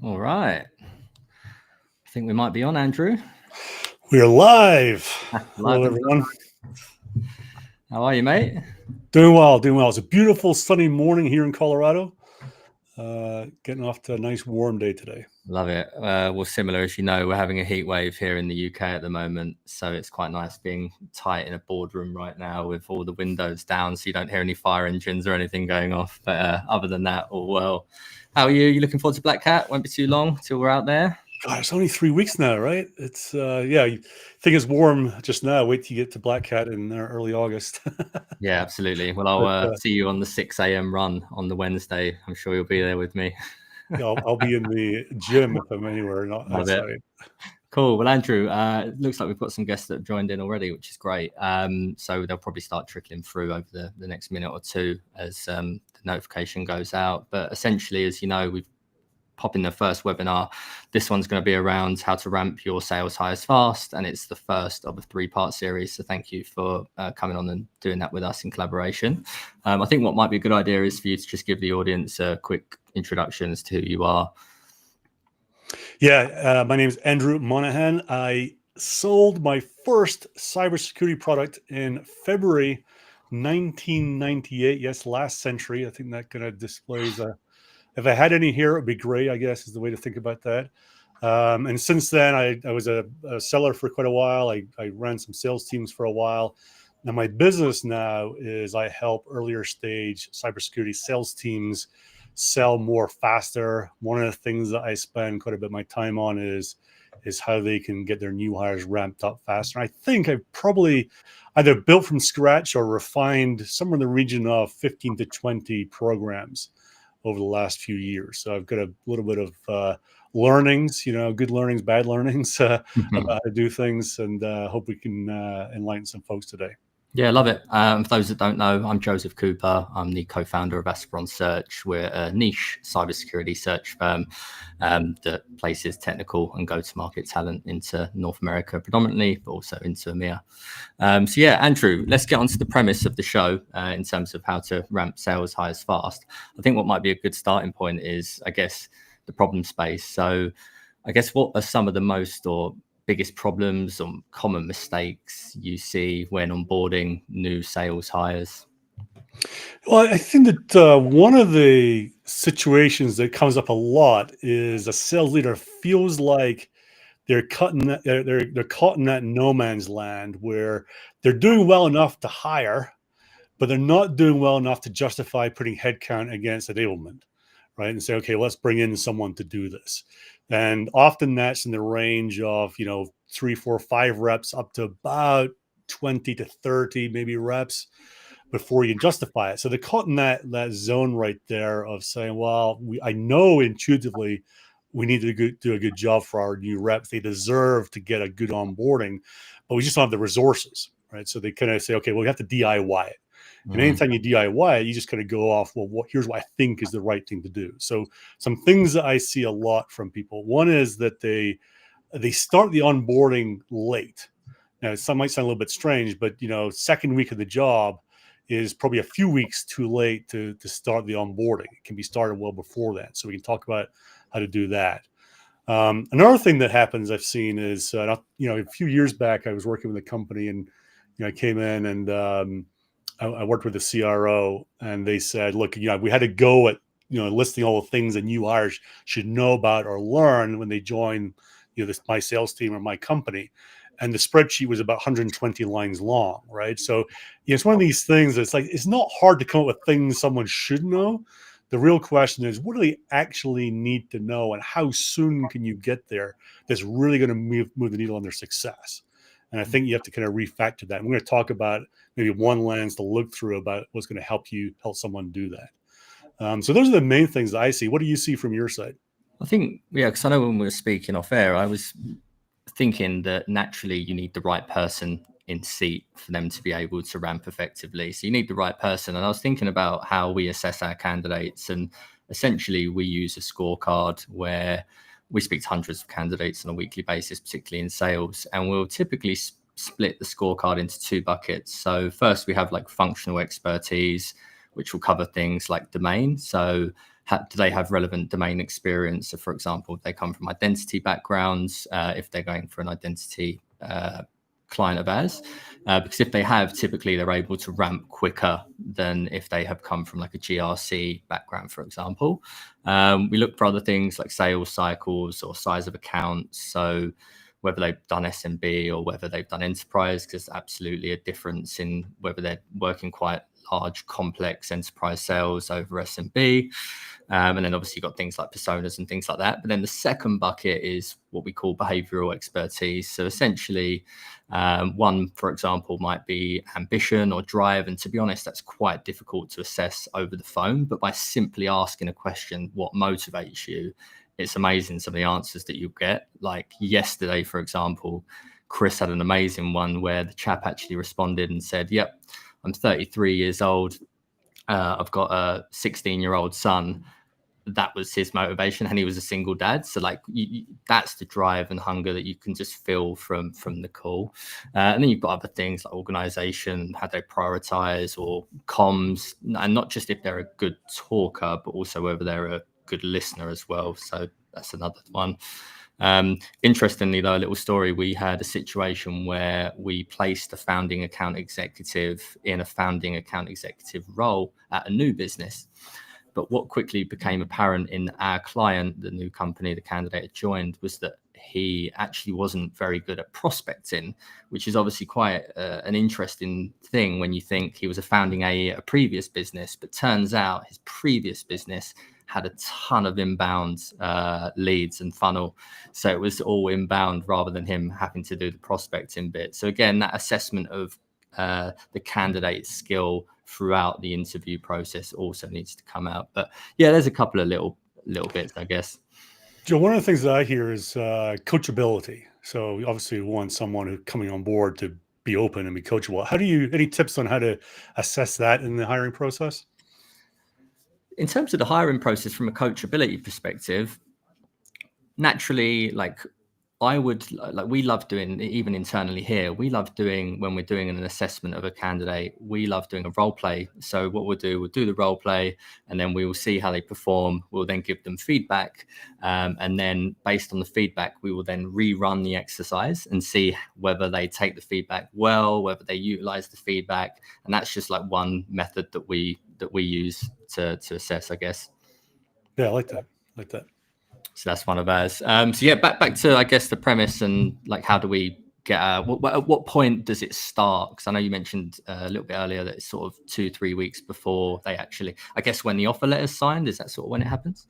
All right. I think we might be on, Andrew. We're live. Live Hello, and everyone. how are you, mate? Doing well, doing well. It's a beautiful sunny morning here in Colorado. Getting off to a nice warm day today. Love it. Well, similar, as you know, we're having a heat wave here in the UK at the moment. So it's quite nice being tight in a boardroom right now with all the windows down so you don't hear any fire engines or anything going off. But other than that, all well. How are you? You looking forward to Black Cat? Won't be too long till we're out there. God, it's only 3 weeks now, right? It's you think it's warm just now. Wait till you get to Black Cat in early August. Yeah, absolutely. Well, But I'll see you on the 6 a.m. run on the Wednesday. I'm sure you'll be there with me. I'll be in the gym if I'm anywhere, not Love it. outside. Cool. Well, Andrew, it looks like we've got some guests that have joined in already, which is great. So they'll probably start trickling through over the next minute or two as the notification goes out. But essentially, as you know, we've popped in the first webinar. This one's going to be around how to ramp your sales hires fast, and it's the first of a 3-part series. So thank you for coming on and doing that with us in collaboration. I think what might be a good idea is for you to just give the audience a quick introduction as to who you are. Yeah, my name is Andrew Monahan. I sold my first cybersecurity product in February 1998. Yes, last century. I think that kind of displays. If I had any here, it would be great, I guess, is the way to think about that. And since then, I was a seller for quite a while. I ran some sales teams for a while. Now, my business now is I help earlier stage cybersecurity sales teams sell more faster. One of the things that I spend quite a bit of my time on is how they can get their new hires ramped up faster. I think I've probably either built from scratch or refined somewhere in the region of 15 to 20 programs over the last few years. So I've got a little bit of learnings, good learnings, bad learnings about how to do things, and hope we can enlighten some folks today. Yeah, love it. For those that don't know, I'm Joseph Cooper. I'm the co-founder of Aspiron Search. We're a niche cybersecurity search firm that places technical and go-to-market talent into North America predominantly, but also into EMEA. So yeah, Andrew, let's get on to the premise of the show in terms of how to ramp sales hires fast. I think what might be a good starting point is, I guess, the problem space. So I guess what are some of the most or biggest problems or common mistakes you see when onboarding new sales hires? Well, I think that one of the situations that comes up a lot is a sales leader feels like they're they're caught in that no man's land where they're doing well enough to hire, but they're not doing well enough to justify putting headcount against enablement, right? And say, okay, let's bring in someone to do this. And often that's in the range of 3, 4, 5 reps up to about 20 to 30 maybe reps before you can justify it. So they're caught in that zone right there of saying, well, I know intuitively we need to do a good job for our new reps. They deserve to get a good onboarding, but we just don't have the resources, right? So they kind of say, okay, well, we have to DIY it. And anytime you DIY it, you just kind of go off, well, here's what I think is the right thing to do. So some things that I see a lot from people. One is that they start the onboarding late. Now, some might sound a little bit strange, but second week of the job is probably a few weeks too late to start the onboarding. It can be started well before that. So we can talk about how to do that. Another thing that happens I've seen is, a few years back, I was working with a company and, I came in and I worked with the CRO and they said, look, we had to go at, listing all the things that new hires should know about or learn when they join, my sales team or my company. And the spreadsheet was about 120 lines long, right? So it's one of these things that's like, it's not hard to come up with things someone should know. The real question is, what do they actually need to know and how soon can you get there that's really going to move the needle on their success? And I think you have to kind of refactor that. And we're going to talk about maybe one lens to look through about what's going to help someone do that. So those are the main things that I see. What do you see from your side? I think, because I know when we were speaking off air, I was thinking that naturally you need the right person in seat for them to be able to ramp effectively. So you need the right person. And I was thinking about how we assess our candidates. And essentially we use a scorecard where we speak to hundreds of candidates on a weekly basis, particularly in sales. And we'll typically split the scorecard into 2 buckets. So first we have like functional expertise, which will cover things like domain. So do they have relevant domain experience? So, for example, if they come from identity backgrounds, if they're going for an identity client of ours, because if they have, typically they're able to ramp quicker than if they have come from like a GRC background, for example. We look for other things like sales cycles or size of accounts. So whether they've done SMB or whether they've done enterprise, because absolutely a difference in whether they're working quite large, complex enterprise sales over SMB. And then obviously you've got things like personas and things like that. But then the second bucket is what we call behavioral expertise. So essentially, one, for example, might be ambition or drive. And to be honest, that's quite difficult to assess over the phone. But by simply asking a question, what motivates you, it's amazing some of the answers that you get. Like yesterday, for example, Chris had an amazing one where the chap actually responded and said, yep, I'm 33 years old. I've got a 16-year-old son. That was his motivation, and he was a single dad. So like that's the drive and hunger that you can just feel from the call. And then you've got other things like organization, how they prioritize, or comms, and not just if they're a good talker, but also whether they're a good listener as well. So that's another one. Interestingly, though, a little story, we had a situation where we placed a founding account executive in a founding account executive role at a new business. But what quickly became apparent in our client, the new company the candidate had joined, was that he actually wasn't very good at prospecting, which is obviously quite an interesting thing when you think he was a founding AE at a previous business. But turns out his previous business had a ton of inbound leads and funnel. So it was all inbound rather than him having to do the prospecting bit. So again, that assessment of the candidate's skill throughout the interview process also needs to come out. But yeah, there's a couple of little bits, I guess. Joe, one of the things that I hear is coachability. So obviously you want someone who's coming on board to be open and be coachable. Any tips on how to assess that in the hiring process? In terms of the hiring process from a coachability perspective, naturally, we love doing, even internally here, we love doing, when we're doing an assessment of a candidate, we love doing a role play. So what we'll do the role play, and then we will see how they perform. We'll then give them feedback. And then based on the feedback, we will then rerun the exercise and see whether they take the feedback well, whether they utilize the feedback. And that's just like one method that we use to assess, I guess. Yeah, I like that. So that's one of ours. So yeah, back to, I guess, the premise and like, how do we get, at what point does it start? Because I know you mentioned a little bit earlier that it's sort of 2-3 weeks before they actually, I guess, when the offer letter is signed, is that sort of when it happens?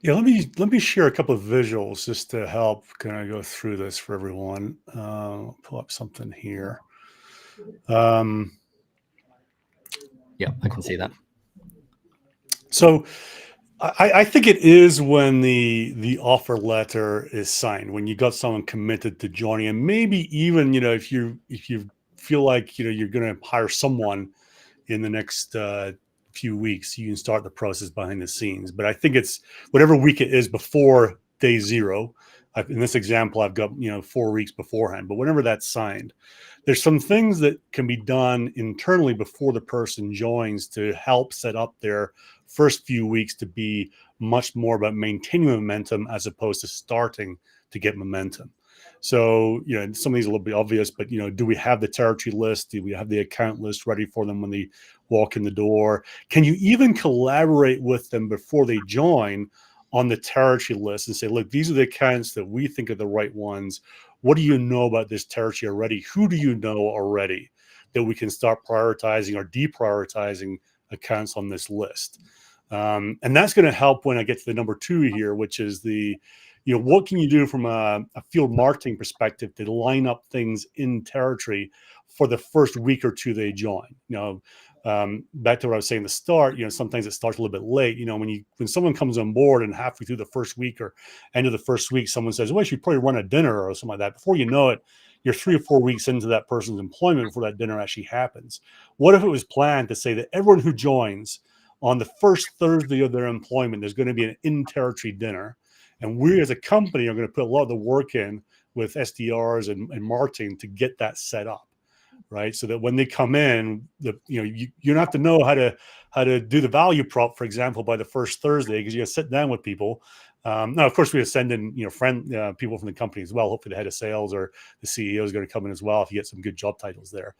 Yeah, let me share a couple of visuals just to help kind of go through this for everyone. Pull up something here. Yeah, I can see that. So I think it is when the offer letter is signed, when you got someone committed to joining, and maybe even, if you feel like, you're going to hire someone in the next few weeks, you can start the process behind the scenes. But I think it's whatever week it is before day zero. In this example, I've got 4 weeks beforehand, but whenever that's signed, there's some things that can be done internally before the person joins to help set up their first few weeks to be much more about maintaining momentum as opposed to starting to get momentum. So, some of these are a little bit obvious, but, do we have the territory list? Do we have the account list ready for them when they walk in the door? Can you even collaborate with them before they join on the territory list and say, look, these are the accounts that we think are the right ones. What do you know about this territory already? Who do you know already that we can start prioritizing or deprioritizing accounts on this list? And that's going to help when I get to the number 2 here, which is what can you do from a field marketing perspective to line up things in territory for the first week or two they join? Back to what I was saying at the start, sometimes it starts a little bit late. When someone comes on board and halfway through the first week or end of the first week, someone says, well, you should probably run a dinner or something like that. Before you know it, you're 3 or 4 weeks into that person's employment before that dinner actually happens. What if it was planned to say that everyone who joins on the first Thursday of their employment, there's going to be an in-territory dinner, and we as a company are going to put a lot of the work in with SDRs and marketing to get that set up. right? So that when they come in, you don't have to know how to do the value prop, for example, by the first Thursday, because you got to sit down with people. Now, of course, we send in people from the company as well. Hopefully, the head of sales or the CEO is going to come in as well if you get some good job titles there.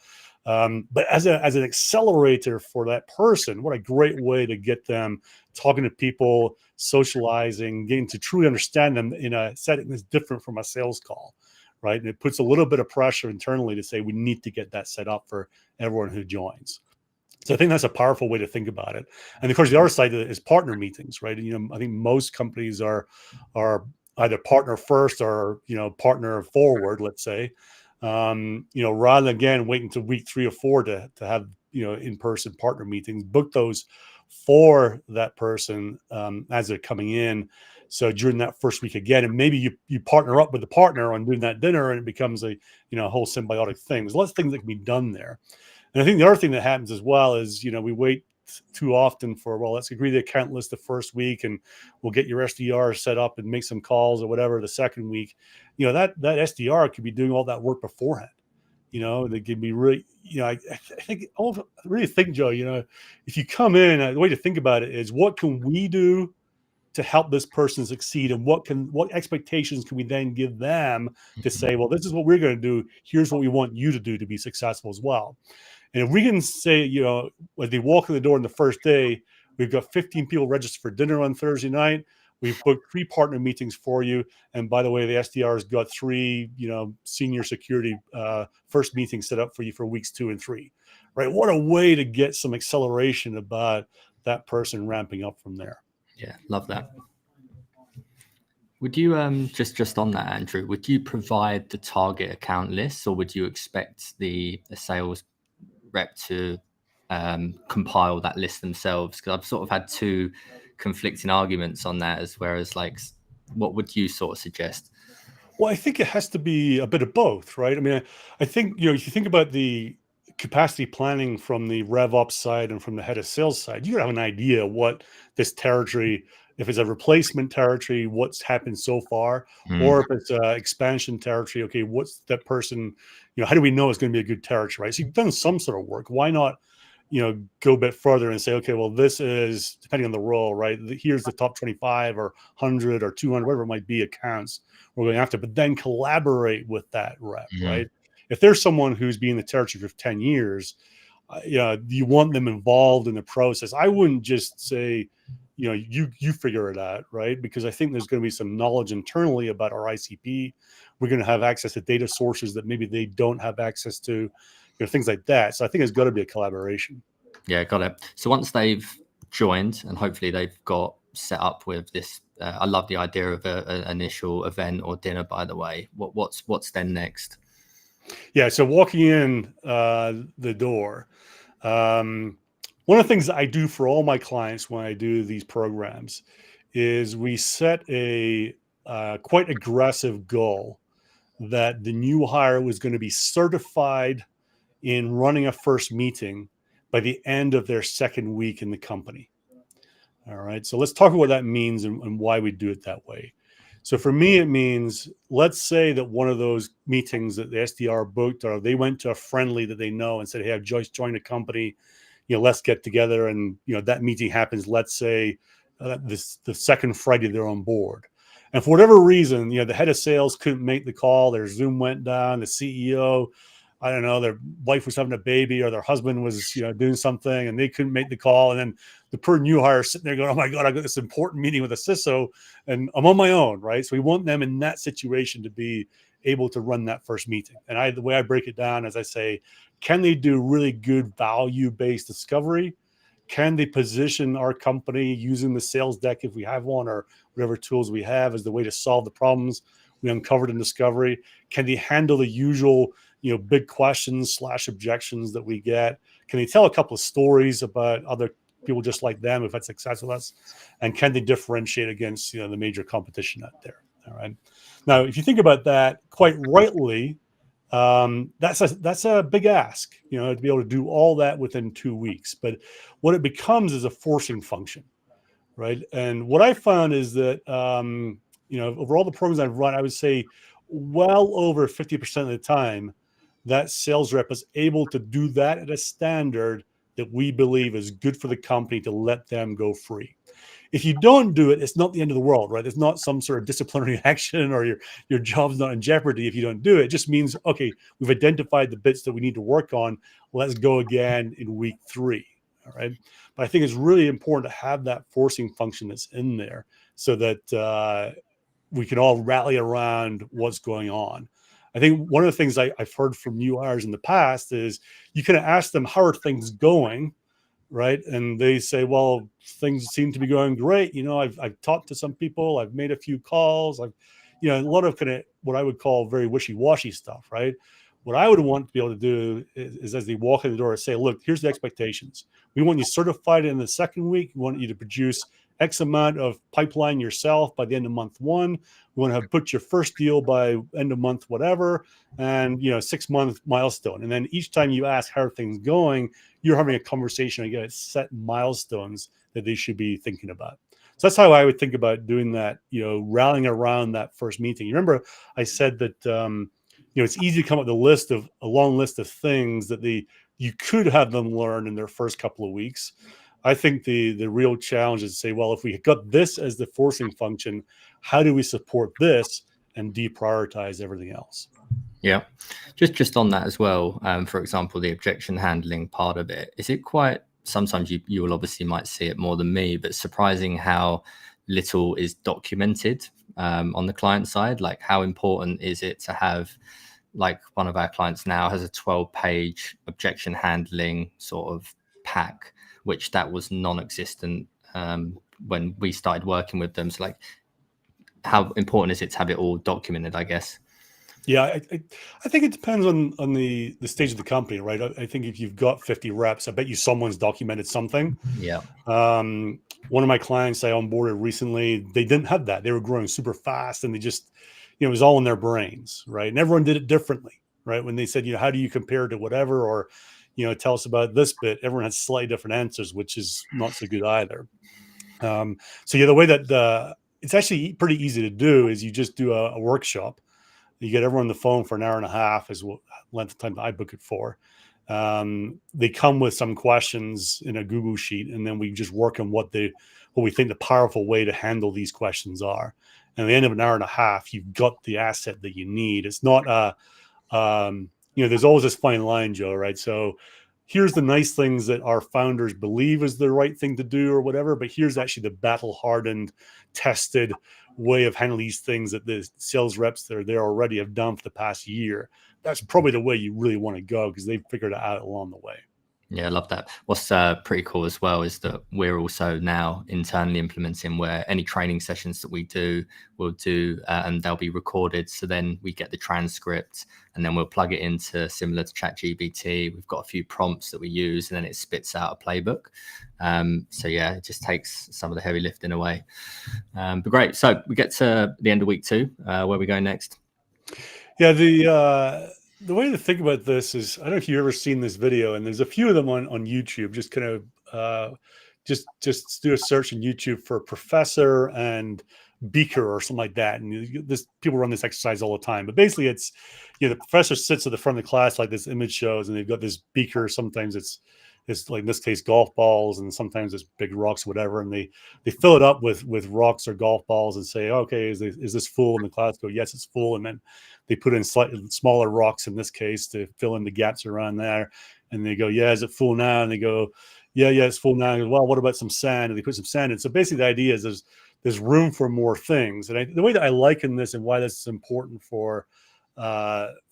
But as an accelerator for that person, what a great way to get them talking to people, socializing, getting to truly understand them in a setting that's different from a sales call, right? And it puts a little bit of pressure internally to say we need to get that set up for everyone who joins. So I think that's a powerful way to think about it. And of course, the other side is partner meetings, right? And, I think most companies are either partner first or partner forward, let's say. Rather than again waiting to week 3 or 4 to have in-person partner meetings, book those for that person as they're coming in. So during that first week again, and maybe you partner up with the partner on doing that dinner, and it becomes a whole symbiotic thing. There's lots of things that can be done there. And I think the other thing that happens as well is, we wait too often for, well, let's agree the account list the first week and we'll get your SDR set up and make some calls or whatever the second week. That SDR could be doing all that work beforehand. They can be really, I really think, Joe, if you come in, the way to think about it is, what can we do to help this person succeed, and what expectations can we then give them to say, well, this is what we're going to do. Here's what we want you to do to be successful as well. And if we can say, when they walk in the door on the first day, we've got 15 people registered for dinner on Thursday night. We've booked 3 partner meetings for you. And by the way, the SDR's got 3, senior security first meetings set up for you for weeks 2 and 3, right? What a way to get some acceleration about that person ramping up from there. Yeah, love that. Would you just on that, Andrew, would you provide the target account lists, or would you expect the sales rep to compile that list themselves? Because I've sort of had 2 conflicting arguments on that, whereas like, what would you sort of suggest? Well, I think it has to be a bit of both, right? I mean, I think, if you think about the capacity planning from the rev ops side and from the head of sales side, you gotta have an idea what this territory, if it's a replacement territory, what's happened so far, or if it's a expansion territory, okay, what's that person, how do we know it's going to be a good territory, right? So you've done some sort of work. Why not, go a bit further and say, okay, well, this is, depending on the role, right? Here's the top 25 or 100 or 200, whatever it might be, accounts we're going after, but then collaborate with that rep, right? If there's someone who's been in the territory for 10 years, you want them involved in the process. I wouldn't just say, you figure it out, right? Because I think there's going to be some knowledge internally about our ICP. We're going to have access to data sources that maybe they don't have access to, things like that. So I think it's got to be a collaboration. Yeah, got it. So once they've joined, and hopefully they've got set up with this, I love the idea of an initial event or dinner, by the way. What's then next? Yeah, so walking in the door, one of the things that I do for all my clients when I do these programs is we set a quite aggressive goal that the new hire was going to be certified in running a first meeting by the end of their second week in the company. All right, so let's talk about what that means and why we do it that way. So for me, it means, let's say that one of those meetings that the SDR booked, or they went to a friendly that they know and said, hey, I've just joined a company, let's get together. And, that meeting happens, let's say the second Friday they're on board. And for whatever reason, the head of sales couldn't make the call. Their Zoom went down. The CEO, I don't know, their wife was having a baby, or their husband was, doing something, and they couldn't make the call. And then the per new hire sitting there going, oh my God, I got this important meeting with a CISO and I'm on my own, right? So we want them in that situation to be able to run that first meeting. And the way I break it down is I say, can they do really good value-based discovery? Can they position our company using the sales deck, if we have one, or whatever tools we have, as the way to solve the problems we uncovered in discovery? Can they handle the usual, big questions / objections that we get? Can they tell a couple of stories about other people just like them who've had success with us? And can they differentiate against, the major competition out there? All right. Now, if you think about that, quite rightly, that's a big ask, to be able to do all that within 2 weeks. But what it becomes is a forcing function, right? And what I found is that, over all the programs I've run, I would say well over 50% of the time, that sales rep is able to do that at a standard that we believe is good for the company to let them go free. If you don't do it, it's not the end of the world, right? It's not some sort of disciplinary action or your job's not in jeopardy if you don't do it. It just means, okay, we've identified the bits that we need to work on. Let's go again in week 3. All right. But I think it's really important to have that forcing function that's in there so that we can all rally around what's going on. I think one of the things I've heard from new hires in the past is you can ask them, how are things going? Right. And they say, well, things seem to be going great. You know, I've talked to some people, I've made a few calls. A lot of kind of what I would call very wishy-washy stuff. Right. What I would want to be able to do is as they walk in the door, say, look, here's the expectations. We want you certified in the second week. We want you to produce X amount of pipeline yourself by the end of month 1. We want to have put your first deal by end of month, whatever, and 6-month milestone. And then each time you ask how are things going, you're having a conversation against set milestones that they should be thinking about. So that's how I would think about doing that, rallying around that first meeting. You remember I said that, it's easy to come up with a long list of things that you could have them learn in their first couple of weeks. I think the real challenge is to say, well, if we got this as the forcing function, how do we support this and deprioritize everything else? Yeah, just on that as well. For example, the objection handling part of it, is it quite, sometimes you will obviously might see it more than me, but surprising how little is documented on the client side. Like, how important is it to have, like, one of our clients now has a 12-page objection handling sort of pack, which that was non-existent when we started working with them. So, like, how important is it to have it all documented, I guess? Yeah, I think it depends on the stage of the company, right? I think if you've got 50 reps, I bet you someone's documented something. Yeah. One of my clients I onboarded recently, they didn't have that. They were growing super fast and they just, it was all in their brains, right? And everyone did it differently, right? When they said, how do you compare to whatever, or, tell us about this bit, everyone had slightly different answers, which is not so good either. So the way that it's actually pretty easy to do is you just do a workshop. You get everyone on the phone for an hour and a half is what length of time I book it for. They come with some questions in a Google sheet, and then we just work on what we think the powerful way to handle these questions are. And at the end of an hour and a half, you've got the asset that you need. It's not there's always this fine line, Joe, right? So here's the nice things that our founders believe is the right thing to do or whatever, but here's actually the battle-hardened, tested way of handling these things that the sales reps that are there already have done for the past year. That's probably the way you really want to go because they've figured it out along the way. Yeah, I love that. What's pretty cool as well is that we're also now internally implementing where any training sessions that we do, we'll do, and they'll be recorded. So then we get the transcript and then we'll plug it into, similar to ChatGPT. We've got a few prompts that we use and then it spits out a playbook. So yeah, it just takes some of the heavy lifting away. But great. So we get to the end of week 2. Where we go next? Yeah, the way to think about this is, I don't know if you've ever seen this video, and there's a few of them on YouTube. Just kind of just do a search on YouTube for Professor and Beaker or something like that. And people run this exercise all the time. But basically, it's the professor sits at the front of the class like this image shows, and they've got this beaker. Sometimes it's like in this case golf balls, and sometimes it's big rocks, whatever. And they fill it up with rocks or golf balls and say, okay, is this full? And the class go, yes, it's full. And then they put in slightly smaller rocks in this case to fill in the gaps around there. And they go, yeah, is it full now? And they go, yeah, it's full now. And go, well, what about some sand? And they put some sand in. So basically the idea is there's room for more things. And the way that I liken this and why this is important for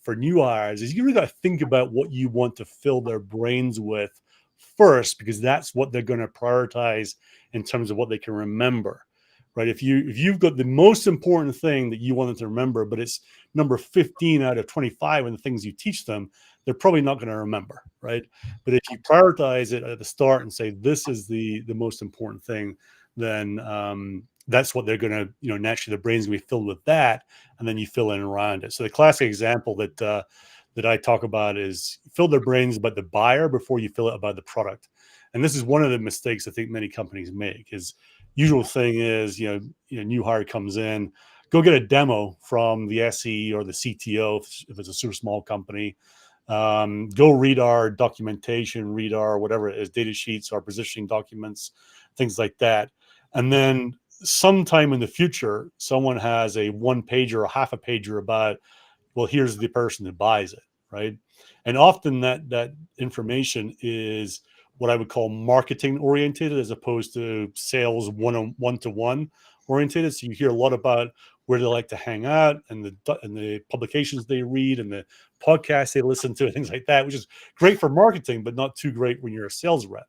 new hires is you really got to think about what you want to fill their brains with first, because that's what they're going to prioritize in terms of what they can remember. Right. If you've got the most important thing that you want them to remember, but it's number 15 out of 25 in the things you teach them, they're probably not going to remember. Right. But if you prioritize it at the start and say, this is the most important thing, then that's what they're going to, naturally their brain's going to be filled with that. And then you fill in around it. So the classic example that I talk about is fill their brains about the buyer before you fill it about the product. And this is one of the mistakes I think many companies make is, usual thing is, new hire comes in, go get a demo from the SE or the CTO if it's a super small company. Go read our documentation, read our whatever it is, data sheets, our positioning documents, things like that. And then sometime in the future, someone has a one pager or half a pager about, well, here's the person that buys it, right? And often that information is what I would call marketing oriented as opposed to sales one to one oriented. So you hear a lot about where they like to hang out and the publications they read and the podcasts they listen to, things like that, which is great for marketing, but not too great when you're a sales rep.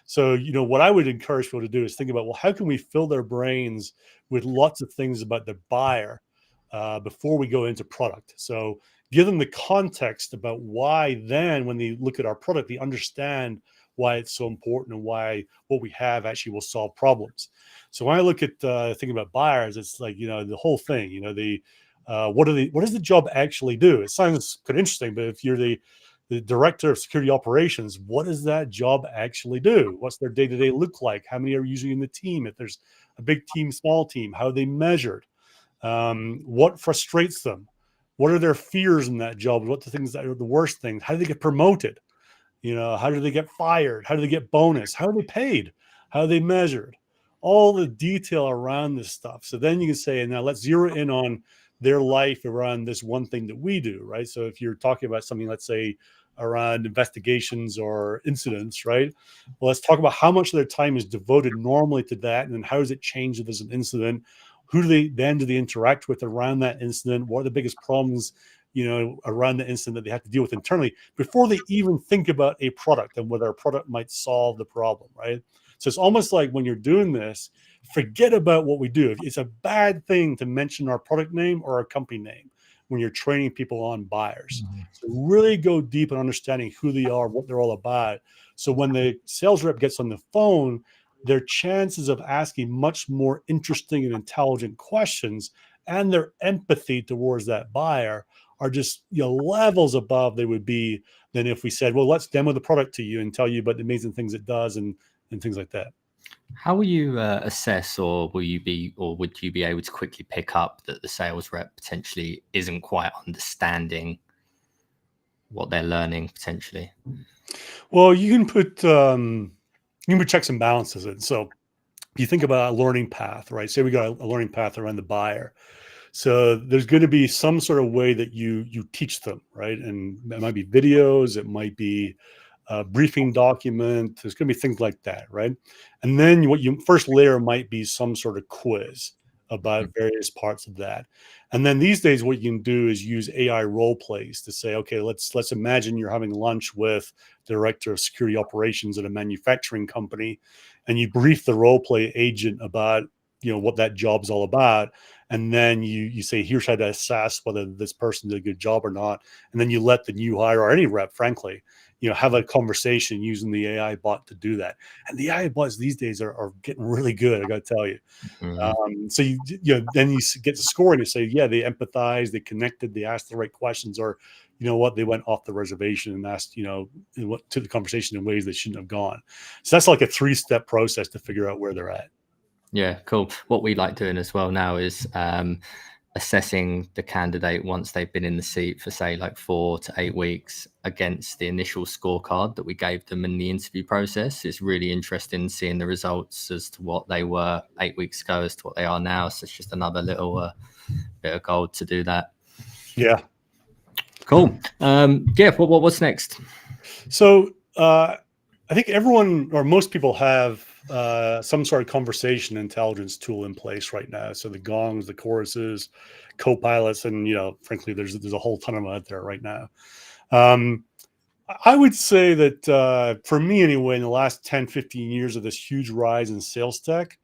So, what I would encourage people to do is think about, well, how can we fill their brains with lots of things about the buyer before we go into product? So give them the context about why then when they look at our product, they understand why it's so important and why what we have actually will solve problems. So when I look at thinking about buyers, it's like, the whole thing, what does the job actually do? It sounds kind of interesting, but if you're the director of security operations, what does that job actually do? What's their day-to-day look like? How many are usually in the team? If there's a big team, small team, how are they measured? What frustrates them? What are their fears in that job? What the things that are the worst things? How do they get promoted? How do they get fired? How do they get bonus? How are they paid? How are they measured? All the detail around this stuff. So then you can say, now let's zero in on their life around this one thing that we do, right? So if you're talking about something, let's say around investigations or incidents, right? Well, let's talk about how much of their time is devoted normally to that, and then how does it change if there's an incident? Who do they interact with around that incident? What are the biggest problems, around the incident that they have to deal with internally before they even think about a product and whether a product might solve the problem, right? So it's almost like when you're doing this, forget about what we do. It's a bad thing to mention our product name or our company name when you're training people on buyers. So really go deep in understanding who they are, what they're all about. So when the sales rep gets on the phone, their chances of asking much more interesting and intelligent questions and their empathy towards that buyer are just levels above they would be than if we said, well, let's demo the product to you and tell you about the amazing things it does and things like that. How will you assess, or would you be able to quickly pick up that the sales rep potentially isn't quite understanding what they're learning potentially? Well, you can put checks and balances in. So if you think about a learning path, right? Say we got a learning path around the buyer. So there's going to be some sort of way that you teach them, right? And it might be videos, it might be a briefing document. There's going to be things like that, right? And then what you first layer might be some sort of quiz about various parts of that. And then these days, what you can do is use AI role plays to say, okay, let's imagine you're having lunch with the director of security operations at a manufacturing company, and you brief the role play agent about what that job's all about. And then you say, here's how to assess whether this person did a good job or not. And then you let the new hire or any rep, frankly, have a conversation using the AI bot to do that. And the AI bots these days are getting really good, I got to tell you. So then you get the score and you say, yeah, they empathize, they connected, they asked the right questions, or what, they went off the reservation and asked, to the conversation in ways they shouldn't have gone. So that's like a 3-step process to figure out where they're at. Yeah, cool. What we like doing as well now is assessing the candidate once they've been in the seat for, say, like 4 to 8 weeks against the initial scorecard that we gave them in the interview process. It's really interesting seeing the results as to what they were 8 weeks ago as to what they are now. So it's just another little bit of gold to do that. Yeah. Cool. Yeah, what's next? So I think everyone or most people have some sort of conversation intelligence tool in place right now. So the Gongs, the Choruses, Copilots, and frankly, there's a whole ton of them out there right now. I would say that for me anyway, in the last 10, 15 years of this huge rise in sales tech,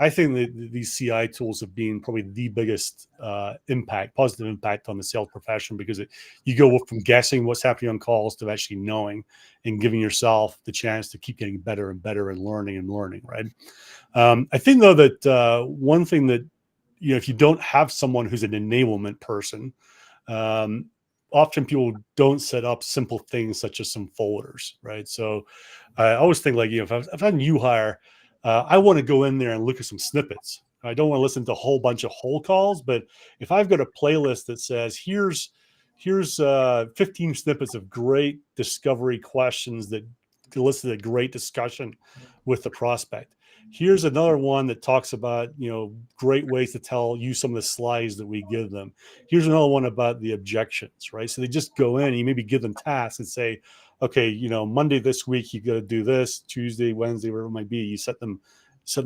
I think that these CI tools have been probably the biggest positive impact on the sales profession, because you go from guessing what's happening on calls to actually knowing and giving yourself the chance to keep getting better and better and learning, right? I think, though, that one thing that, if you don't have someone who's an enablement person, often people don't set up simple things such as some folders, right? So I always think, like, if I'm new hire, I want to go in there and look at some snippets. I don't want to listen to a whole bunch of whole calls, but if I've got a playlist that says, here's here's 15 snippets of great discovery questions that elicit a great discussion with the prospect. Here's another one that talks about, great ways to use some of the slides that we give them. Here's another one about the objections, right? So they just go in and you maybe give them tasks and say, okay, Monday this week, you got to do this, Tuesday, Wednesday, whatever it might be. You set them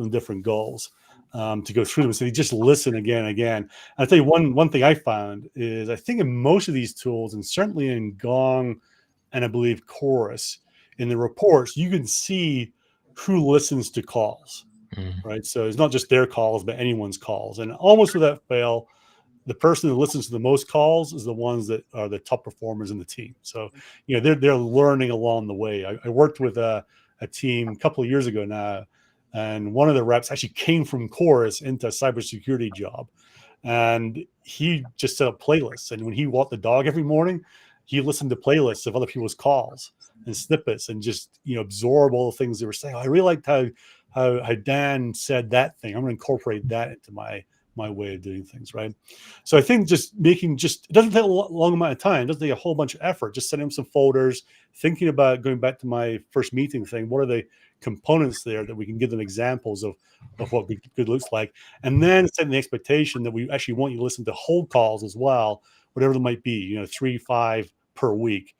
different goals to go through them. So they just listen again and again. And I'll tell you one thing I found is I think in most of these tools, and certainly in Gong and I believe Chorus, in the reports, you can see who listens to calls, right? So it's not just their calls, but anyone's calls. And almost without fail, the person that listens to the most calls is the ones that are the top performers in the team. So, they're learning along the way. I worked with a team a couple of years ago now, and one of the reps actually came from Chorus into a cybersecurity job. And he just set up playlists. And when he walked the dog every morning, he listened to playlists of other people's calls and snippets and just, absorb all the things they were saying. I really liked how Dan said that thing. I'm going to incorporate that into my way of doing things, right? So I think it doesn't take a long amount of time. It doesn't take a whole bunch of effort. Just setting up some folders, thinking about going back to my first meeting thing. What are the components there that we can give them examples of what good looks like? And then setting the expectation that we actually want you to listen to whole calls as well, whatever they might be, 3, 5 per week.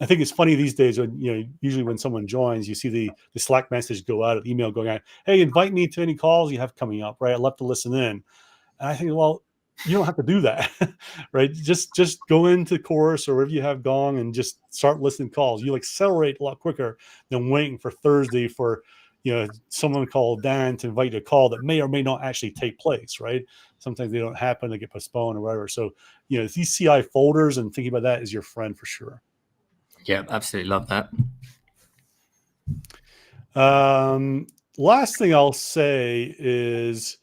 I think it's funny these days when, usually when someone joins, you see the Slack message go out, the email going out, hey, invite me to any calls you have coming up, right? I'd love to listen in. And I think, well, you don't have to do that, right? Just go into Chorus or wherever you have Gong and just start listening to calls. You'll accelerate a lot quicker than waiting for Thursday for, someone called Dan to invite you to a call that may or may not actually take place, right? Sometimes they don't happen, they get postponed or whatever. So, these CI folders and thinking about that is your friend for sure. Yeah, absolutely love that. Last thing I'll say is,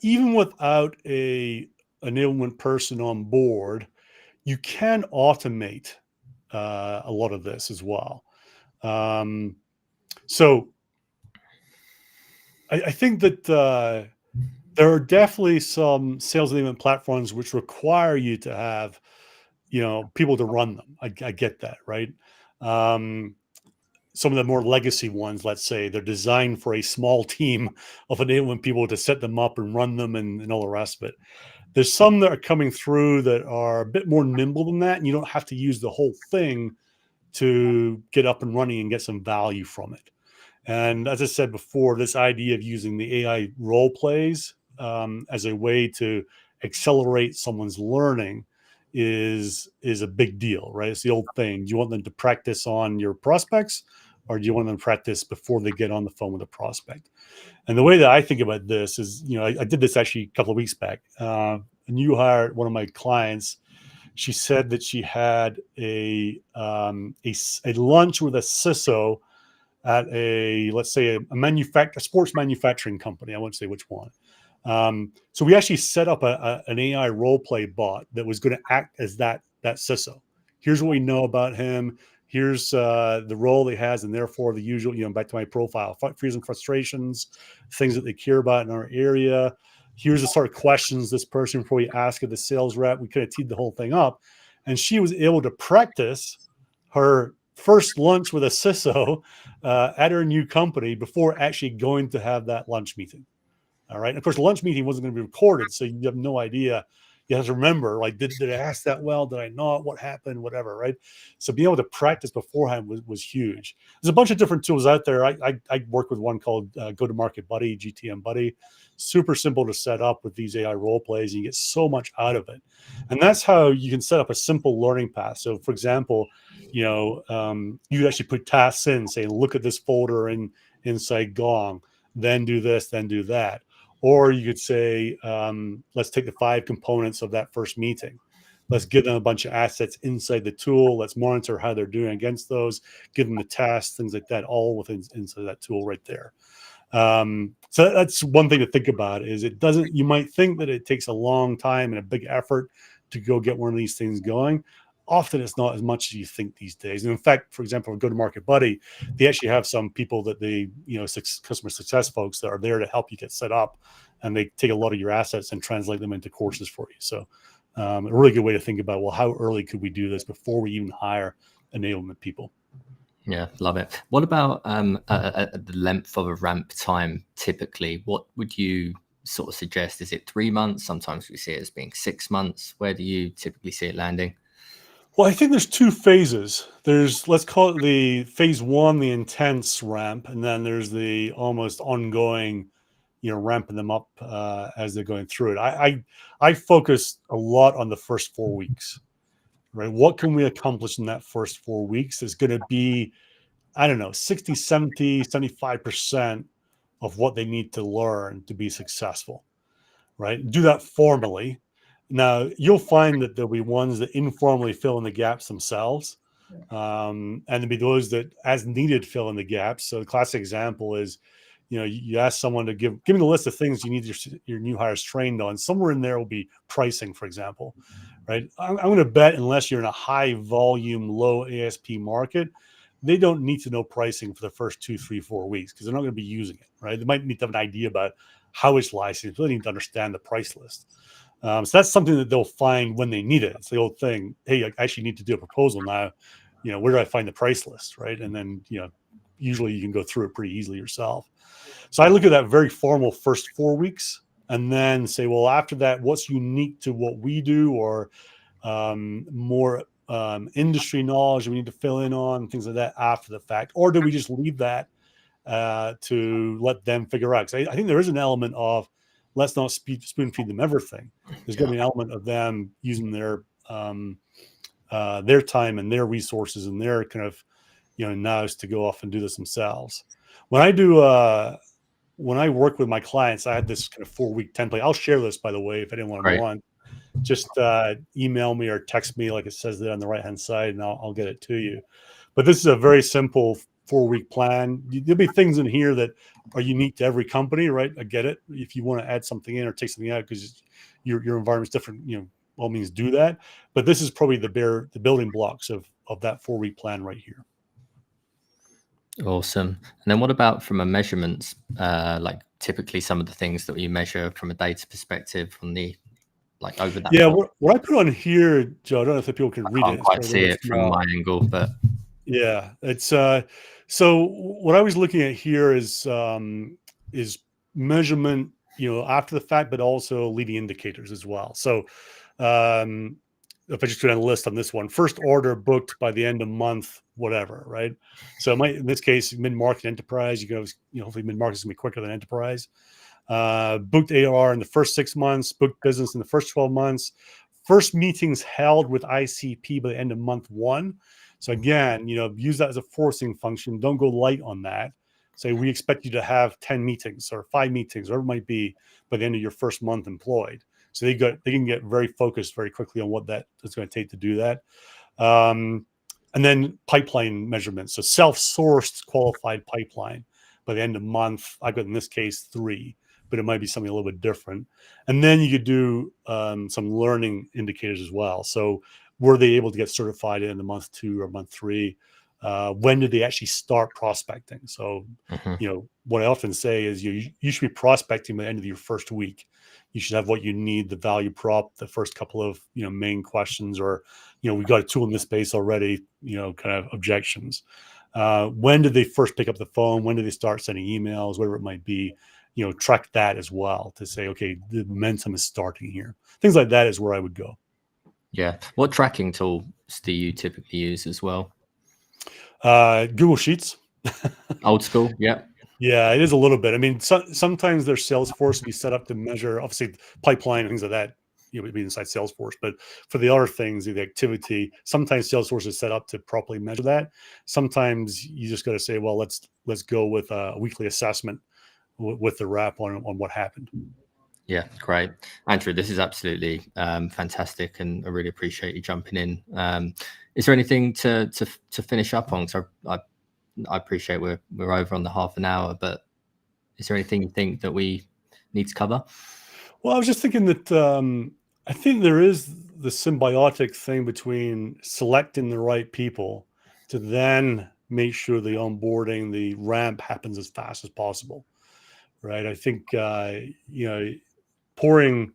even without a enablement person on board, you can automate a lot of this as well. So I think that there are definitely some sales enablement platforms which require you to have, people to run them. I get that, right? Some of the more legacy ones, let's say, they're designed for a small team of enablement people to set them up and run them and all the rest of it. There's some that are coming through that are a bit more nimble than that, and you don't have to use the whole thing to get up and running and get some value from it. And as I said before, this idea of using the AI role plays as a way to accelerate someone's learning is a big deal, right? It's the old thing. Do you want them to practice on your prospects, or do you want them to practice before they get on the phone with a prospect? And the way that I think about this is, I did this actually a couple of weeks back. A new hire at one of my clients, she said that she had a lunch with a CISO at let's say a sports manufacturing company. I won't say which one. So we actually set up an AI role play bot that was going to act as that CISO. Here's what we know about him. Here's the role he has, and therefore the usual, back to my profile, fears and frustrations, things that they care about in our area. Here's the sort of questions this person probably asked of the sales rep. We kind of teed the whole thing up, and she was able to practice her first lunch with a CISO at her new company before actually going to have that lunch meeting. All right. And of course, the lunch meeting wasn't going to be recorded, so you have no idea. You have to remember, like, did I ask that well? Did I not? What happened? Whatever, right? So being able to practice beforehand was huge. There's a bunch of different tools out there. I work with one called Go-to-Market Buddy, GTM Buddy. Super simple to set up with these AI role plays. And you get so much out of it. And that's how you can set up a simple learning path. So, for example, you actually put tasks in, say, look at this folder inside Gong, then do this, then do that. Or you could say, let's take the 5 components of that first meeting. Let's give them a bunch of assets inside the tool. Let's monitor how they're doing against those, give them the tasks, things like that, all within inside that tool right there. So that's one thing to think about is you might think that it takes a long time and a big effort to go get one of these things going. Often it's not as much as you think these days. And in fact, for example, Go-to-Market Buddy, they actually have some people that customer success folks that are there to help you get set up, and they take a lot of your assets and translate them into courses for you. So A really good way to think about, well, how early could we do this before we even hire enablement people? Yeah, love it. What about the length of a ramp time typically? What would you sort of suggest? Is it 3 months? Sometimes we see it as being 6 months. Where do you typically see it landing? Well, I think there's two phases. There's, let's call it the phase one, the intense ramp, and then there's the almost ongoing, ramping them up as they're going through it. I focus a lot on the first 4 weeks, right? What can we accomplish in that first 4 weeks is going to be, I don't know, 60, 70, 75% of what they need to learn to be successful, right? Do that formally. Now, you'll find that there'll be ones that informally fill in the gaps themselves. And there'll be those that, as needed, fill in the gaps. So the classic example is, you ask someone to give me the list of things you need your new hires trained on. Somewhere in there will be pricing, for example, right? I'm going to bet, unless you're in a high volume, low ASP market, they don't need to know pricing for the first 2, 3, 4 weeks, because they're not going to be using it, right? They might need to have an idea about how it's licensed. They need to understand the price list. So that's something that they'll find when they need it. It's the old thing. Hey, I actually need to do a proposal now. Where do I find the price list, right? And then, usually you can go through it pretty easily yourself. So I look at that very formal first 4 weeks, and then say, well, after that, what's unique to what we do, or more industry knowledge we need to fill in on, things like that after the fact? Or do we just leave that to let them figure out? Because I think there is an element of, let's not spoon feed them everything. There's going to be an element of them using their time and their resources and their kind of, nows to go off and do this themselves. When I work with my clients, I had this kind of 4-week template. I'll share this, by the way, if anyone wants. Just email me or text me, like it says there on the right hand side, and I'll get it to you. But this is a very simple 4-week plan. There'll be things in here that are unique to every company, right? I get it. If you want to add something in or take something out because your environment's different, all means do that. But this is probably the building blocks of that 4-week plan right here. Awesome. And then what about from a measurements, like typically some of the things that you measure from a data perspective on the, like over that? Yeah, what I put on here, Joe, I don't know if the people can read it. I can't quite see it from my angle, but yeah, it's so what I was looking at here is measurement, after the fact, but also leading indicators as well. So if I just put on a list on this one, first order booked by the end of month, whatever, right? So in this case, mid-market enterprise, hopefully mid-market is gonna be quicker than enterprise. Booked AR in the first 6 months, booked business in the first 12 months, first meetings held with ICP by the end of month 1. So again, use that as a forcing function. Don't go light on that. Say, we expect you to have 10 meetings or 5 meetings, whatever it might be, by the end of your first month employed. So they can get very focused very quickly on what that is going to take to do that. And then pipeline measurements. So self-sourced qualified pipeline by the end of month. I've got, in this case, 3, but it might be something a little bit different. And then you could do some learning indicators as well. So were they able to get certified in the month 2 or month 3? When did they actually start prospecting? So, what I often say is you should be prospecting by the end of your first week. You should have what you need, the value prop, the first couple of, main questions, or, we've got a tool in this space already, kind of objections. When did they first pick up the phone? When did they start sending emails? Whatever it might be, track that as well to say, okay, the momentum is starting here. Things like that is where I would go. Yeah. What tracking tools do you typically use as well? Google Sheets. Old school. Yeah. Yeah, it is a little bit. I mean, sometimes their Salesforce will be set up to measure, obviously, pipeline and things like that. Would be inside Salesforce, but for the other things, the activity, sometimes Salesforce is set up to properly measure that. Sometimes you just got to say, well, let's go with a weekly assessment with the rep on what happened. Yeah, great, Andrew. This is absolutely fantastic, and I really appreciate you jumping in. Is there anything to finish up on? So I appreciate we're over on the half an hour, but is there anything you think that we need to cover? Well, I was just thinking that I think there is the symbiotic thing between selecting the right people to then make sure the onboarding, the ramp happens as fast as possible, right? I think pouring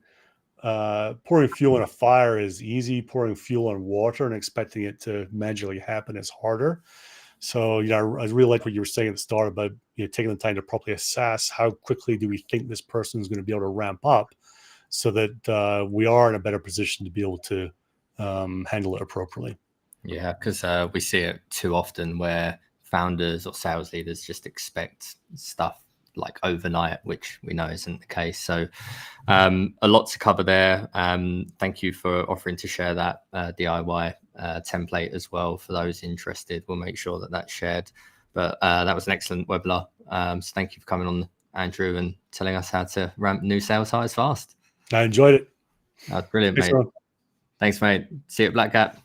pouring fuel on a fire is easy. Pouring fuel on water and expecting it to magically happen is harder. So, I really like what you were saying at the start about taking the time to properly assess how quickly do we think this person is going to be able to ramp up, so that we are in a better position to be able to handle it appropriately. Yeah, because we see it too often where founders or sales leaders just expect stuff like overnight, which we know isn't the case. So a lot to cover there. Thank you for offering to share that DIY template as well for those interested. We'll make sure that that's shared. But that was an excellent webinar. So thank you for coming on, Andrew, and telling us how to ramp new sales hires fast. I enjoyed it. Brilliant, Thanks, mate. Ron. Thanks, mate. See you at Black Gap.